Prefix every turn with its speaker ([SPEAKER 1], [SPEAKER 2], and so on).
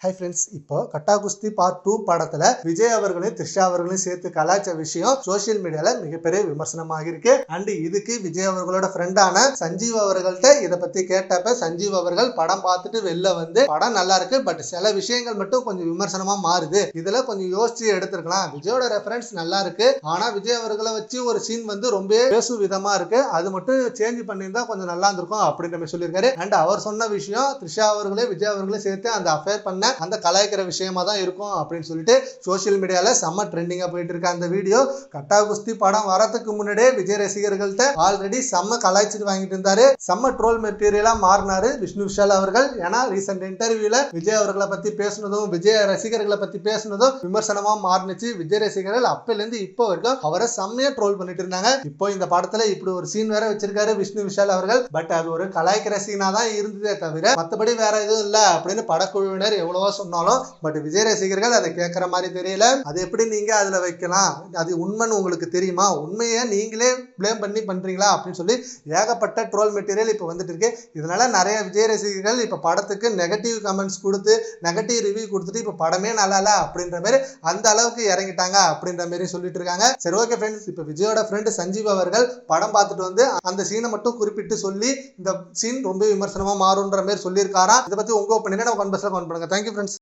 [SPEAKER 1] Hi friends, இப்போ கட்டா குஸ்தி part 2 படத்துல விஜய் அவர்களையும் த்ரிஷா அவர்களையும் சேர்த்து கலாய்ச்ச விஷயம் சோசியல் மீடியால மிகப்பெரிய விமர்சனமாக இருக்கு. அண்ட் இதுக்கு விஜய் அவர்களோட ஃப்ரெண்டான சஞ்சீவ் அவர்கள்ட்ட இதை பத்தி கேட்டப்ப சஞ்சீவ் அவர்கள் படம் பார்த்துட்டு வெளில வந்து படம் நல்லா இருக்கு, பட் சில விஷயங்கள் மட்டும் கொஞ்சம் விமர்சனமா மாறுது, இதுல கொஞ்சம் யோசிச்சு எடுத்திருக்கலாம், விஜயோட ரெஃபரன்ஸ் நல்லா இருக்கு, ஆனா விஜய் அவர்களை வச்சு ஒரு சீன் வந்து ரொம்ப பேசு விதமா இருக்கு, அது மட்டும் சேஞ்ச் பண்ணியிருந்தா கொஞ்சம் நல்லா இருந்திருக்கும் அப்படின்ற மாதிரி சொல்லியிருக்காரு. அண்ட் அவர் சொன்ன விஷயம் த்ரிஷா அவர்களே விஜய் அவர்களே சேர்த்து அந்த அஃபேர் பண்ண அந்த கலாய்க்கிற விஷயமா தான் இருக்கும் அப்படின்னு சொல்லிட்டு சோசியல் மீடியால செம்ம ட்ரெண்டிங்கா போயிட்டு இருக்க அந்த வீடியோ கட்டா குஸ்தி படம் வரதுக்கு முன்னாடியே விஜய் ரசிகர்கள்ட்ட ஆல்ரெடி செம்ம கலாய்ச்சிட்டு வாங்கிட்டு இருந்தாரு. செம்ம ட்ரோல் மெட்டீரியலா மாறினாரு விஷ்ணு விஷால் அவர்கள். ஏன்னா ரீசெண்ட் இன்டர்வியூல விஜய் அவர்களை பத்தி பேசுனதும் விஜய் ரசிகர்களை பத்தி பேசுனதும் விமர்சனமா மாறினுச்சு. விஜய் ரசிகர்கள் அப்பல இருந்து இப்போ வரைக்கும் அவரை செம்மையா ட்ரோல் பண்ணிட்டு இருந்தாங்க. இப்போ இந்த படத்துல இப்படி ஒரு சீன் வேற வச்சிருக்காரு விஷ்ணு விஷால் அவர்கள். பட் அது ஒரு கலாய்க்கிற சீனா தான் இருந்ததே தவிர மற்றபடி வேற எதுவும் இல்ல அப்படின்னு படக்குழுவினர் எவ்வளவோ சொன்னாலும் பட் விஜய் ரசிகர்கள் அதை கேட்கற மாதிரி தெரியல. அது எப்படி நீங்க அதுல வைக்கலாம், அது உண்மைன்னு உங்களுக்கு தெரியுமா, உண்மையை நீங்களே பிளேம் பண்ணி பண்றீங்களா அப்படின்னு சொல்லி ஏகப்பட்ட ட்ரோல் மெட்டீரியல் இப்போ வந்துட்டு இருக்கு. இதனால நிறைய விஜய் ரசிகர்கள் இப்ப படத்துக்கு நெகட்டிவ் கமெண்ட்ஸ் கொடுத்து நெகட்டிவ் ரிவ்யூ கொடுத்துட்டு இப்ப படமே நல்லா இல்ல அப்படின்ற மாதிரி அந்த அளவுக்கு இறங்கிட்டாங்க அப்படின்ற மாதிரி சொல்லிட்டு இருக்காங்க. சரி, ஓகே ஃப்ரெண்ட்ஸ், இப்ப விஜயோட ஃப்ரெண்ட் சஞ்சீவ் அவர்கள் படம் பார்த்துட்டு வந்து அந்த சீனை மட்டும் குறிப்பிட்டு சொல்லி இந்த சீன் ரொம்ப விமர்சனமா மாறும்ன்ற மாதிரி சொல்லியிருக்காராம். இதை பத்தி உங்க ஒப்பீனியனை கமெண்ட் பாக்ஸ்ல கமெண்ட் பண்ணுங்க. Thank you friends.